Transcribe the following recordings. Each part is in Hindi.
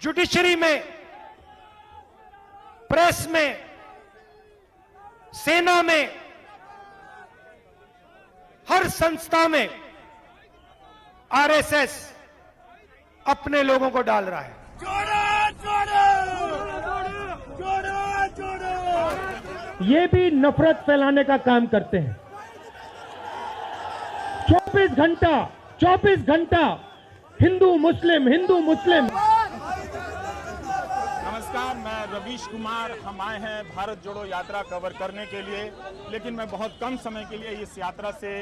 जुडिशरी में, प्रेस में, सेना में, हर संस्था में आरएसएस अपने लोगों को डाल रहा है। ये भी नफरत फैलाने का काम करते हैं। 24 घंटा हिंदू मुस्लिम। नमस्कार, मैं रवीश कुमार। हम आए हैं भारत जोड़ो यात्रा कवर करने के लिए, लेकिन मैं बहुत कम समय के लिए इस यात्रा से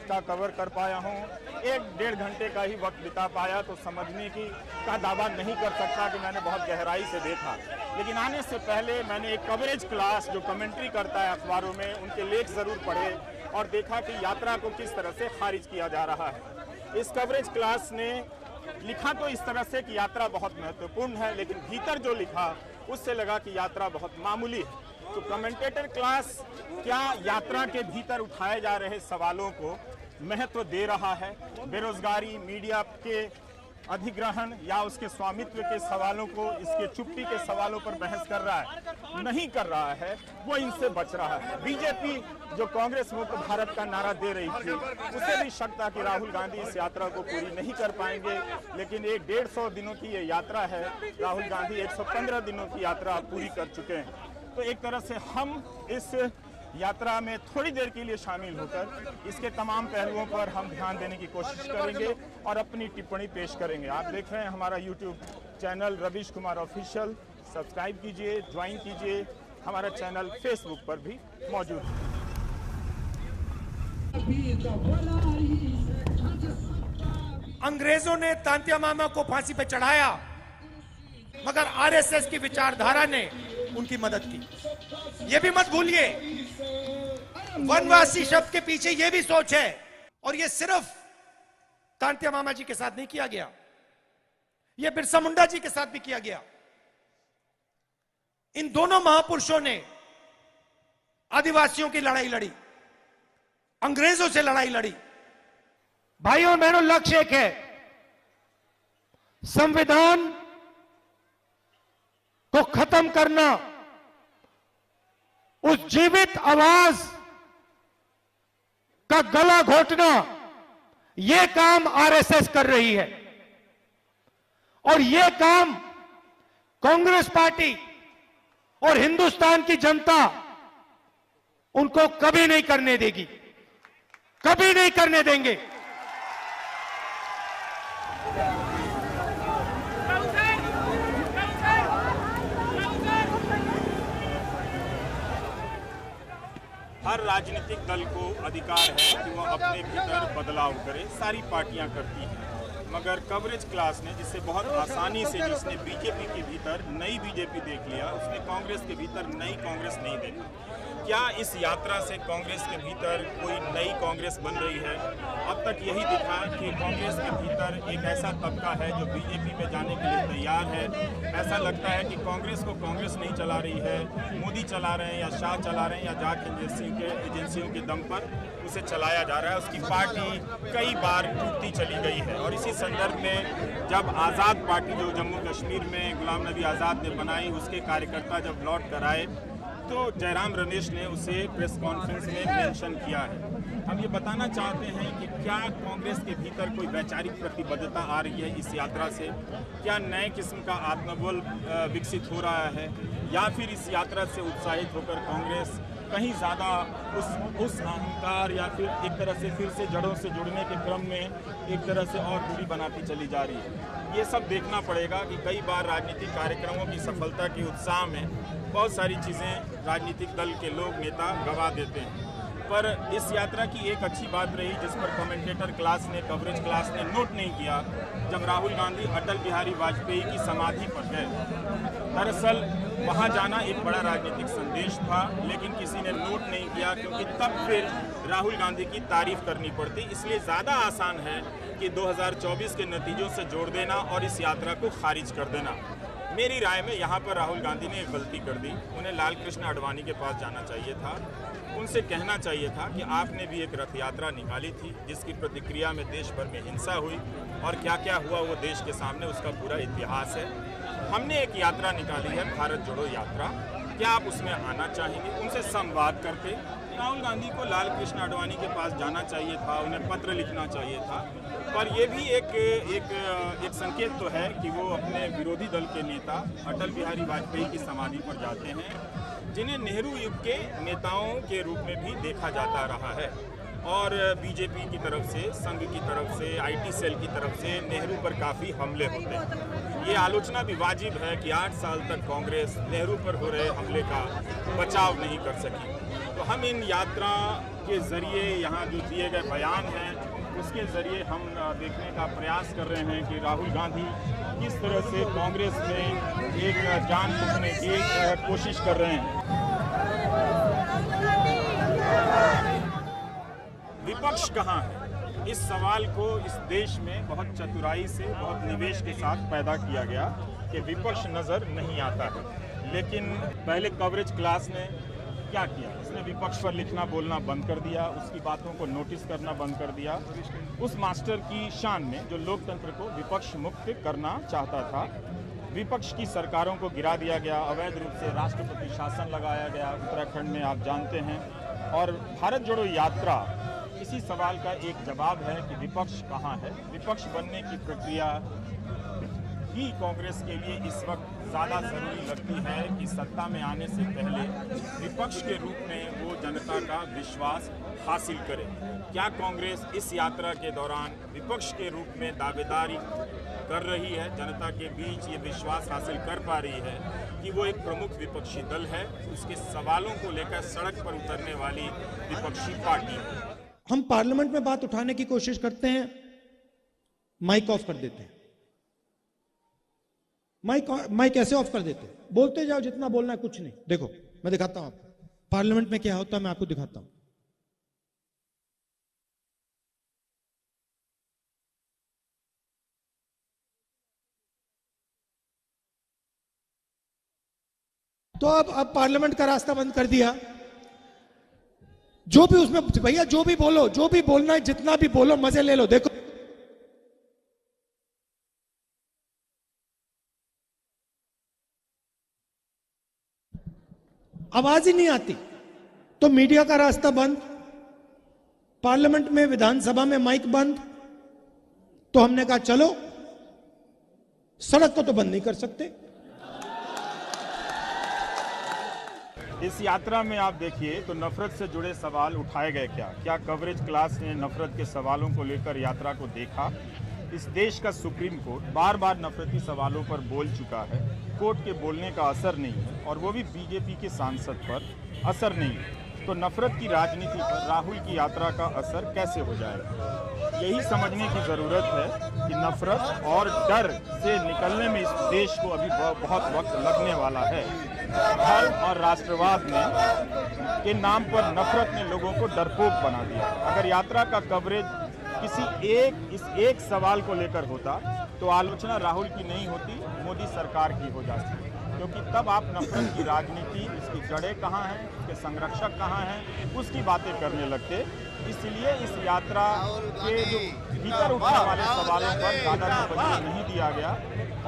का कवर कर पाया हूं। 1-1.5 घंटे का ही वक्त बिता पाया, तो समझने का दावा नहीं कर सकता कि मैंने बहुत गहराई से देखा। लेकिन आने से पहले मैंने एक कवरेज क्लास जो कमेंट्री करता है अखबारों में, उनके लेख जरूर पढ़े और देखा कि यात्रा को किस तरह से खारिज किया जा रहा है। इस कवरेज क्लास ने लिखा तो इस तरह से कि यात्रा बहुत महत्वपूर्ण है, लेकिन भीतर जो लिखा उससे लगा कि यात्रा बहुत मामूली है। तो कमेंटेटर क्लास क्या यात्रा के भीतर उठाए जा रहे सवालों को महत्व दे रहा है? बेरोजगारी, मीडिया के अधिग्रहण या उसके स्वामित्व के सवालों को इसके चुप्पी के सवालों पर बहस कर रहा है? नहीं कर रहा है, वो इनसे बच रहा है। बीजेपी जो कांग्रेस मुक्त भारत का नारा दे रही थी, उसे भी शक था कि राहुल गांधी इस यात्रा को पूरी नहीं कर पाएंगे, लेकिन 150 दिनों की ये यात्रा है। राहुल गांधी 115 दिनों की यात्रा पूरी कर चुके हैं। तो एक तरह से हम इस यात्रा में थोड़ी देर के लिए शामिल होकर इसके तमाम पहलुओं पर हम ध्यान देने की कोशिश करेंगे और अपनी टिप्पणी पेश करेंगे। आप देख रहे हैं हमारा YouTube channel Ravish Kumar official. Subscribe कीजिए, ज्वाइन कीजिए। हमारा चैनल फेसबुक पर भी मौजूद है। अंग्रेजों ने तांत्या मामा को फांसी पे चढ़ाया, मगर आरएसएस की विचारधारा ने उनकी मदद की। ये भी मत भूलिए, वनवासी शब्द के पीछे ये भी सोच है। और ये सिर्फ तांत्या मामा जी के साथ नहीं किया गया, ये बिरसा मुंडा जी के साथ भी किया गया। इन दोनों महापुरुषों ने आदिवासियों की लड़ाई लड़ी, अंग्रेजों से लड़ाई लड़ी। भाइयों और बहनों, लक्ष्य एक है, संविधान को खत्म करना। उस जीवित आवाज का गला घोटना, यह काम आरएसएस कर रही है। और यह काम कांग्रेस पार्टी और हिंदुस्तान की जनता उनको कभी नहीं करने देगी, कभी नहीं करने देंगे। हर राजनीतिक दल को अधिकार है कि वह अपने भीतर बदलाव करे, सारी पार्टियां करती हैं। मगर कवरेज क्लास ने, जिससे बहुत आसानी से जिसने बीजेपी के भीतर नई बीजेपी देख लिया, उसने कांग्रेस के भीतर नई कांग्रेस नहीं देखा। क्या इस यात्रा से कांग्रेस के भीतर कोई नई कांग्रेस बन रही है? अब तक यही दिखा कि कांग्रेस के भीतर एक ऐसा तबका है जो बीजेपी में जाने के लिए तैयार है। ऐसा लगता है कि कांग्रेस को कांग्रेस नहीं चला रही है, मोदी चला रहे हैं या शाह चला रहे हैं या जाट एजेंसियों के दम पर उसे चलाया जा रहा है। उसकी पार्टी कई बार टूटती चली गई है। और इसी संदर्भ में जब आज़ाद पार्टी जो जम्मू कश्मीर में गुलाम नबी आज़ाद ने बनाई, उसके कार्यकर्ता जब लौट कर आए, तो जयराम रमेश ने उसे प्रेस कॉन्फ्रेंस में मेंशन किया है। हम ये बताना चाहते हैं कि क्या कांग्रेस के भीतर कोई वैचारिक प्रतिबद्धता आ रही है इस यात्रा से? क्या नए किस्म का आत्मबल विकसित हो रहा है, या फिर इस यात्रा से उत्साहित होकर कांग्रेस कहीं ज़्यादा उस अहंकार या फिर एक तरह से फिर से जड़ों से जुड़ने के क्रम में एक तरह से और दूरी बनाती चली जा रही है? ये सब देखना पड़ेगा कि कई बार राजनीतिक कार्यक्रमों की सफलता के उत्साह में बहुत सारी चीज़ें राजनीतिक दल के लोग, नेता गवा देते हैं। पर इस यात्रा की एक अच्छी बात रही, जिस पर कमेंटेटर क्लास ने, कवरेज क्लास ने नोट नहीं किया, जब राहुल गांधी अटल बिहारी वाजपेयी की समाधि पर गए। दरअसल वहां जाना एक बड़ा राजनीतिक संदेश था, लेकिन किसी ने नोट नहीं किया, क्योंकि तब फिर राहुल गांधी की तारीफ करनी पड़ती। इसलिए ज़्यादा आसान है कि 2024 के नतीजों से जोड़ देना और इस यात्रा को खारिज कर देना। मेरी राय में यहाँ पर राहुल गांधी ने एक गलती कर दी। उन्हें लाल कृष्ण आडवाणी के पास जाना चाहिए था, उनसे कहना चाहिए था कि आपने भी एक रथ यात्रा निकाली थी जिसकी प्रतिक्रिया में देश भर में हिंसा हुई और क्या क्या हुआ वो देश के सामने उसका पूरा इतिहास है। हमने एक यात्रा निकाली है, भारत जोड़ो यात्रा, क्या आप उसमें आना चाहेंगे? उनसे संवाद करके राहुल गांधी को लाल कृष्ण आडवाणी के पास जाना चाहिए था, उन्हें पत्र लिखना चाहिए था। पर यह भी एक संकेत तो है कि वो अपने विरोधी दल के नेता अटल बिहारी वाजपेयी की समाधि पर जाते हैं, जिन्हें नेहरू युग के नेताओं के रूप में भी देखा जाता रहा है। और बीजेपी की तरफ से, संघ की तरफ से, आईटी सेल की तरफ से नेहरू पर काफ़ी हमले होते हैं। ये आलोचना भी वाजिब है कि 8 साल तक कांग्रेस नेहरू पर हो रहे हमले का बचाव नहीं कर सकी। तो हम इन यात्रा के ज़रिए, यहाँ जो दिए गए बयान हैं, उसके ज़रिए हम देखने का प्रयास कर रहे हैं कि राहुल गांधी किस तरह से कांग्रेस में एक जान फूंकने की कोशिश कर रहे हैं। विपक्ष कहाँ है? इस सवाल को इस देश में बहुत चतुराई से, बहुत निवेश के साथ पैदा किया गया कि विपक्ष नज़र नहीं आता है। लेकिन पहले कवरेज क्लास ने क्या किया? उसने विपक्ष पर लिखना बोलना बंद कर दिया, उसकी बातों को नोटिस करना बंद कर दिया। उस मास्टर की शान में जो लोकतंत्र को विपक्ष मुक्त करना चाहता था, विपक्ष की सरकारों को गिरा दिया गया, अवैध रूप से राष्ट्रपति शासन लगाया गया उत्तराखंड में, आप जानते हैं। और भारत जोड़ो यात्रा इसी सवाल का एक जवाब है कि विपक्ष कहाँ है। विपक्ष बनने की प्रक्रिया ही कांग्रेस के लिए इस वक्त ज़्यादा ज़रूरी लगती है कि सत्ता में आने से पहले विपक्ष के रूप में वो जनता का विश्वास हासिल करे। क्या कांग्रेस इस यात्रा के दौरान विपक्ष के रूप में दावेदारी कर रही है, जनता के बीच ये विश्वास हासिल कर पा रही है कि वो एक प्रमुख विपक्षी दल है, उसके सवालों को लेकर सड़क पर उतरने वाली विपक्षी पार्टी है। हम पार्लियामेंट में बात उठाने की कोशिश करते हैं, माइक ऑफ कर देते हैं। माइक ऐसे ऑफ कर देते हैं, बोलते जाओ जितना बोलना है, कुछ नहीं। देखो मैं दिखाता हूं आपको पार्लियामेंट में क्या होता है, मैं आपको दिखाता हूं। तो अब पार्लियामेंट का रास्ता बंद कर दिया। जो भी उसमें भैया जो भी बोलो, जो भी बोलना है, जितना भी बोलो, मजे ले लो। देखो आवाज ही नहीं आती, तो मीडिया का रास्ता बंद, पार्लियामेंट में, विधानसभा में माइक बंद। तो हमने कहा चलो, सड़क को तो बंद नहीं कर सकते। इस यात्रा में आप देखिए तो नफरत से जुड़े सवाल उठाए गए। क्या कवरेज क्लास ने नफरत के सवालों को लेकर यात्रा को देखा? इस देश का सुप्रीम कोर्ट बार बार नफरती सवालों पर बोल चुका है, कोर्ट के बोलने का असर नहीं है, और वो भी बीजेपी के सांसद पर असर नहीं है। तो नफरत की राजनीति पर राहुल की यात्रा का असर कैसे हो जाएगा? यही समझने की ज़रूरत है कि नफरत और डर से निकलने में इस देश को अभी बहुत वक्त लगने वाला है। धर्म और राष्ट्रवाद के नाम पर नफरत ने लोगों को डरपोक बना दिया। अगर यात्रा का कवरेज इस एक सवाल को लेकर होता तो आलोचना राहुल की नहीं होती, मोदी सरकार की हो जाती, क्योंकि तब आप नफरत की राजनीति, इसकी जड़ें कहाँ हैं, इसके संरक्षक कहाँ हैं, उसकी बातें करने लगते। इसलिए इस यात्रा के जो भीतर उठने वाले सवालों पर ज़्यादा तवज्जो नहीं दिया गया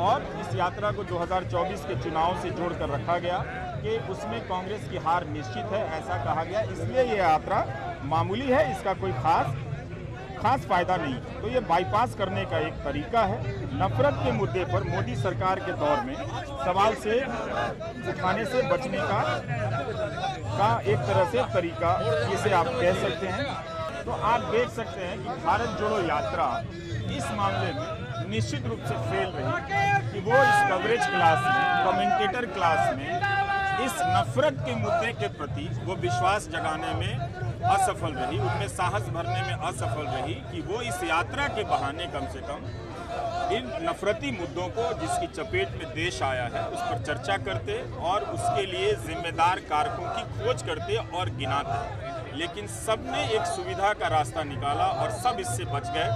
और इस यात्रा को 2024 के चुनाव से जोड़कर रखा गया कि उसमें कांग्रेस की हार निश्चित है, ऐसा कहा गया। इसलिए ये यात्रा मामूली है, इसका कोई खास फायदा नहीं। तो ये बाईपास करने का एक तरीका है। नफरत के मुद्दे पर मोदी सरकार के दौर में सवाल से उठाने से बचने का एक तरह से तरीका जिसे आप कह सकते हैं। तो आप देख सकते हैं कि भारत जोड़ो यात्रा इस मामले में निश्चित रूप से फेल रही कि वो इस कवरेज क्लास में, कमेंटेटर क्लास में इस नफरत के मुद्दे के प्रति वो विश्वास जगाने में असफल रही, उनमें साहस भरने में असफल रही कि वो इस यात्रा के बहाने कम से कम इन नफरती मुद्दों को जिसकी चपेट में देश आया है उस पर चर्चा करते और उसके लिए जिम्मेदार कारकों की खोज करते और गिनाते। लेकिन सबने एक सुविधा का रास्ता निकाला और सब इससे बच गए।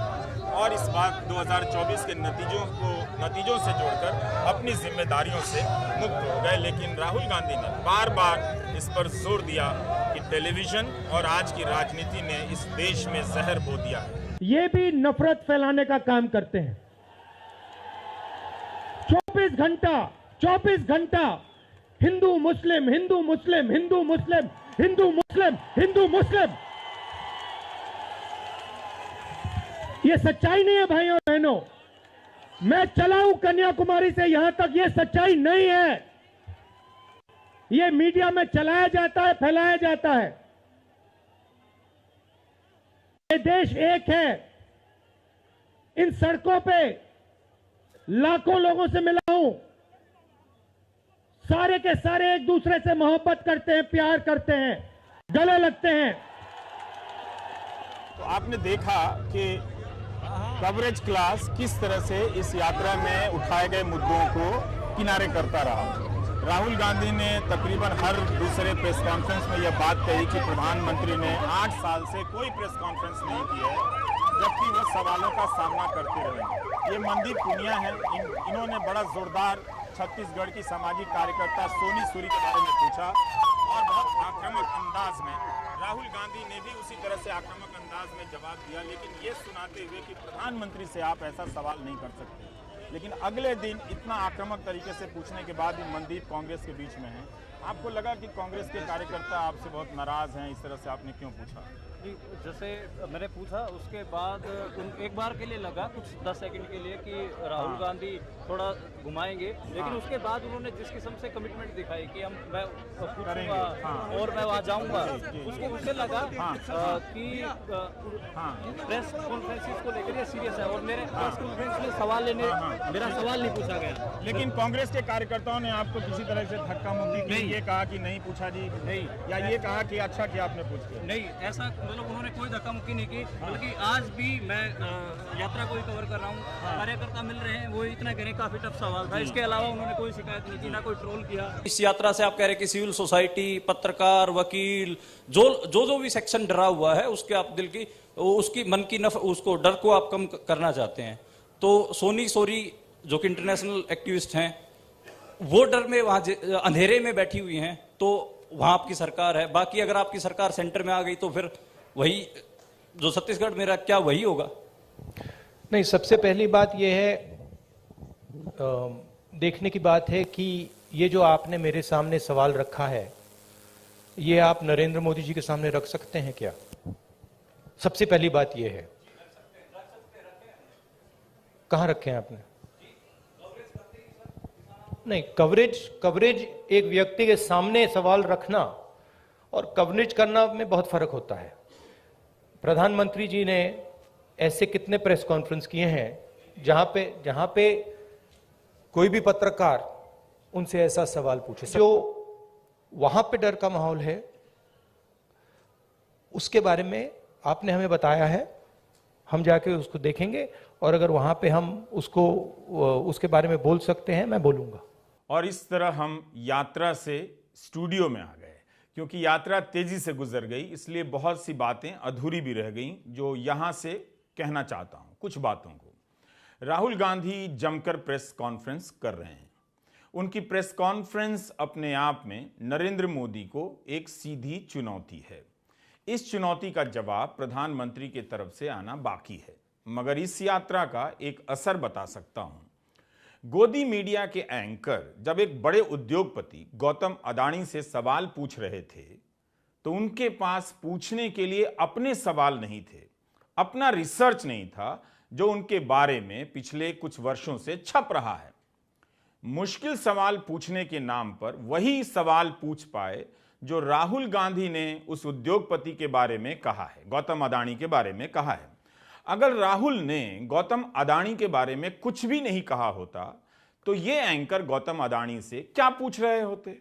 और इस बात 2024 के नतीजों से जोड़कर अपनी जिम्मेदारियों से मुक्त हो गए। लेकिन राहुल गांधी ने बार बार इस पर जोर दिया कि टेलीविजन और आज की राजनीति ने इस देश में जहर बो दिया है। ये भी नफरत फैलाने का काम करते हैं। 24 घंटा हिंदू मुस्लिम, हिंदू मुस्लिम, हिंदू मुस्लिम, हिंदू मुस्लिम, हिंदू मुस्लिम। ये सच्चाई नहीं है भाइयों और बहनों। मैं चला हूं कन्याकुमारी से यहां तक, ये सच्चाई नहीं है। ये मीडिया में चलाया जाता है, फैलाया जाता है। ये देश एक है। इन सड़कों पे लाखों लोगों से मिला हूं। सारे के सारे एक दूसरे से मोहब्बत करते हैं, प्यार करते हैं, गले लगते हैं। तो आपने देखा कि कवरेज क्लास किस तरह से इस यात्रा में उठाए गए मुद्दों को किनारे करता रहा। राहुल गांधी ने तकरीबन हर दूसरे प्रेस कॉन्फ्रेंस में यह बात कही कि प्रधानमंत्री ने 8 साल से कोई प्रेस कॉन्फ्रेंस नहीं की है, जबकि वो सवालों का सामना करते रहे। ये मनदीप पुनिया है, इन्होंने बड़ा जोरदार छत्तीसगढ़ की सामाजिक कार्यकर्ता सोनी सूरी के बारे में पूछा और बहुत आक्रामक अंदाज में राहुल गांधी ने भी उसी तरह से आक्रामक अंदाज में जवाब दिया, लेकिन ये सुनाते हुए कि प्रधानमंत्री से आप ऐसा सवाल नहीं कर सकते। लेकिन अगले दिन इतना आक्रामक तरीके से पूछने के बाद भी मनदीप कांग्रेस के बीच में है। आपको लगा कि कांग्रेस के कार्यकर्ता आपसे बहुत नाराज हैं, इस तरह से आपने क्यों पूछा? जी, जैसे मैंने पूछा उसके बाद एक बार के लिए लगा कुछ 10 सेकंड के लिए कि राहुल गांधी थोड़ा घुमाएंगे, लेकिन उसके बाद उन्होंने जिस किस्म से कमिटमेंट दिखाई कि मैं पूछूंगा और मैं वहाँ जाऊंगा, उसको मुझे लगा कि प्रेस कॉन्फ्रेंस को लेकर ये सीरियस है और मेरे प्रेस कॉन्फ्रेंस में सवाल लेने मेरा सवाल नहीं पूछा गया। लेकिन कांग्रेस के कार्यकर्ताओं ने आपको किसी तरह से धक्का मुक्की की, ये कहा कि नहीं पूछा जी, नहीं, या ये कहा कि अच्छा किया आपने पूछ के? नहीं, ऐसा मतलब उन्होंने कोई धक्का मुक्की नहीं की, बल्कि आज भी मैं यात्रा को ही कवर कर रहा हूँ। कार्यकर्ता मिल रहे हैं, वो इतना कह रहे हैं काफी टफ सवाल था। इसके अलावा उन्होंने कोई शिकायत नहीं की, ना कोई ट्रोल किया। इस यात्रा से आप कह रहे हैं कि सिविल सोसाइटी, पत्रकार, वकील, जो भी सेक्शन डरा हुआ है, उसके आप दिल की उसकी मन की उसको डर को आप कम करना चाहते हैं। तो सोनी सोरी जो कि इंटरनेशनल एक्टिविस्ट हैं, वो डर में वहां अंधेरे में बैठी हुई हैं, तो वहां आपकी सरकार है। बाकी अगर आपकी सरकार सेंटर में आ गई तो फिर वही जो छत्तीसगढ़ में रहा, क्या वही होगा? नहीं, सबसे पहली बात यह है, देखने की बात है कि ये जो आपने मेरे सामने सवाल रखा है, ये आप नरेंद्र मोदी जी के सामने रख सकते हैं क्या? सबसे पहली बात यह है। कहां रखे हैं आपने? नहीं, कवरेज एक व्यक्ति के सामने सवाल रखना और कवरेज करना में बहुत फर्क होता है। प्रधानमंत्री जी ने ऐसे कितने प्रेस कॉन्फ्रेंस किए हैं जहां पे कोई भी पत्रकार उनसे ऐसा सवाल पूछे। जो वहां पे डर का माहौल है, उसके बारे में आपने हमें बताया है, हम जाके उसको देखेंगे और अगर वहां पे हम उसके बारे में बोल सकते हैं, मैं बोलूंगा। और इस तरह हम यात्रा से स्टूडियो में आ गए, क्योंकि यात्रा तेजी से गुजर गई, इसलिए बहुत सी बातें अधूरी भी रह गईं जो यहां से कहना चाहता हूं। कुछ बातों को राहुल गांधी जमकर प्रेस कॉन्फ्रेंस कर रहे हैं। उनकी प्रेस कॉन्फ्रेंस अपने आप में नरेंद्र मोदी को एक सीधी चुनौती है। इस चुनौती का जवाब प्रधानमंत्री की तरफ से आना बाकी है, मगर इस यात्रा का एक असर बता सकता हूं। गोदी मीडिया के एंकर जब एक बड़े उद्योगपति गौतम अडानी से सवाल पूछ रहे थे, तो उनके पास पूछने के लिए अपने सवाल नहीं थे, अपना रिसर्च नहीं था जो उनके बारे में पिछले कुछ वर्षों से छप रहा है। मुश्किल सवाल पूछने के नाम पर वही सवाल पूछ पाए जो राहुल गांधी ने उस उद्योगपति के बारे में कहा है, गौतम अडानी के बारे में कहा है। अगर राहुल ने गौतम अडानी के बारे में कुछ भी नहीं कहा होता, तो ये एंकर गौतम अडानी से क्या पूछ रहे होते?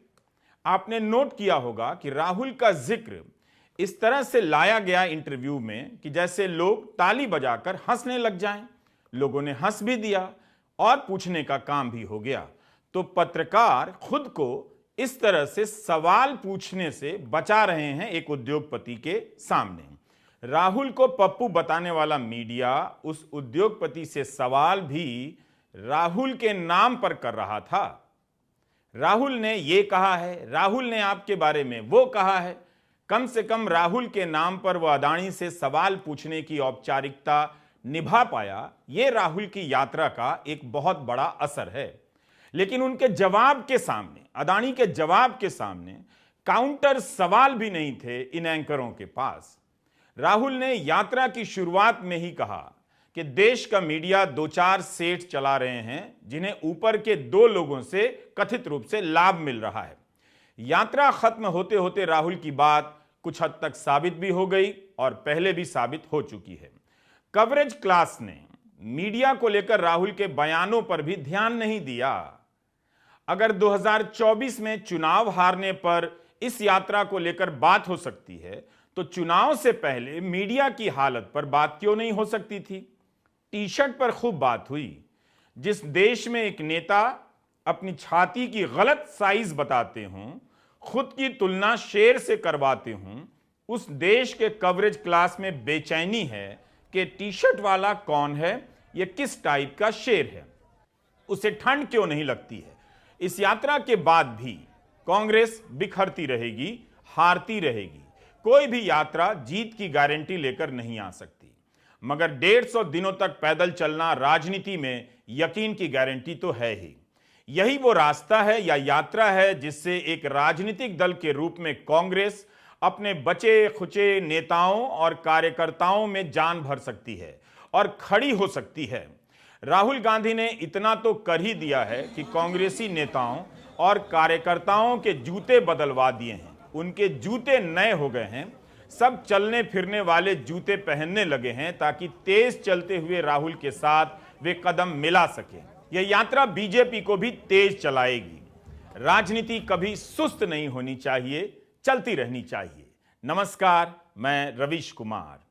आपने नोट किया होगा कि राहुल का जिक्र इस तरह से लाया गया इंटरव्यू में कि जैसे लोग ताली बजाकर हंसने लग जाएं। लोगों ने हंस भी दिया और पूछने का काम भी हो गया। तो पत्रकार खुद को इस तरह से सवाल पूछने से बचा रहे हैं एक उद्योगपति के सामने। राहुल को पप्पू बताने वाला मीडिया उस उद्योगपति से सवाल भी राहुल के नाम पर कर रहा था। राहुल ने ये कहा है, राहुल ने आपके बारे में वो कहा है। कम से कम राहुल के नाम पर वो अदानी से सवाल पूछने की औपचारिकता निभा पाया, ये राहुल की यात्रा का एक बहुत बड़ा असर है। लेकिन उनके जवाब के सामने, अदानी के जवाब के सामने काउंटर सवाल भी नहीं थे इन एंकरों के पास। राहुल ने यात्रा की शुरुआत में ही कहा कि देश का मीडिया 2-4 सेठ चला रहे हैं जिन्हें ऊपर के 2 लोगों से कथित रूप से लाभ मिल रहा है। यात्रा खत्म होते होते राहुल की बात कुछ हद तक साबित भी हो गई और पहले भी साबित हो चुकी है। कवरेज क्लास ने मीडिया को लेकर राहुल के बयानों पर भी ध्यान नहीं दिया। अगर 2024 में चुनाव हारने पर इस यात्रा को लेकर बात हो सकती है, तो चुनाव से पहले मीडिया की हालत पर बात क्यों नहीं हो सकती थी? टी शर्ट पर खूब बात हुई। जिस देश में एक नेता अपनी छाती की गलत साइज बताते हों, खुद की तुलना शेर से करवाते हों, उस देश के कवरेज क्लास में बेचैनी है कि टी शर्ट वाला कौन है, यह किस टाइप का शेर है, उसे ठंड क्यों नहीं लगती है। इस यात्रा के बाद भी कांग्रेस बिखरती रहेगी, हारती रहेगी। कोई भी यात्रा जीत की गारंटी लेकर नहीं आ सकती, मगर 150 दिनों तक पैदल चलना राजनीति में यकीन की गारंटी तो है ही। यही वो रास्ता है या यात्रा है जिससे एक राजनीतिक दल के रूप में कांग्रेस अपने बचे खुचे नेताओं और कार्यकर्ताओं में जान भर सकती है और खड़ी हो सकती है। राहुल गांधी ने इतना तो कर ही दिया है कि कांग्रेसी नेताओं और कार्यकर्ताओं के जूते बदलवा दिए हैं। उनके जूते नए हो गए हैं, सब चलने फिरने वाले जूते पहनने लगे हैं ताकि तेज चलते हुए राहुल के साथ वे कदम मिला सकें। यह यात्रा बीजेपी को भी तेज चलाएगी। राजनीति कभी सुस्त नहीं होनी चाहिए, चलती रहनी चाहिए। नमस्कार, मैं रवीश कुमार।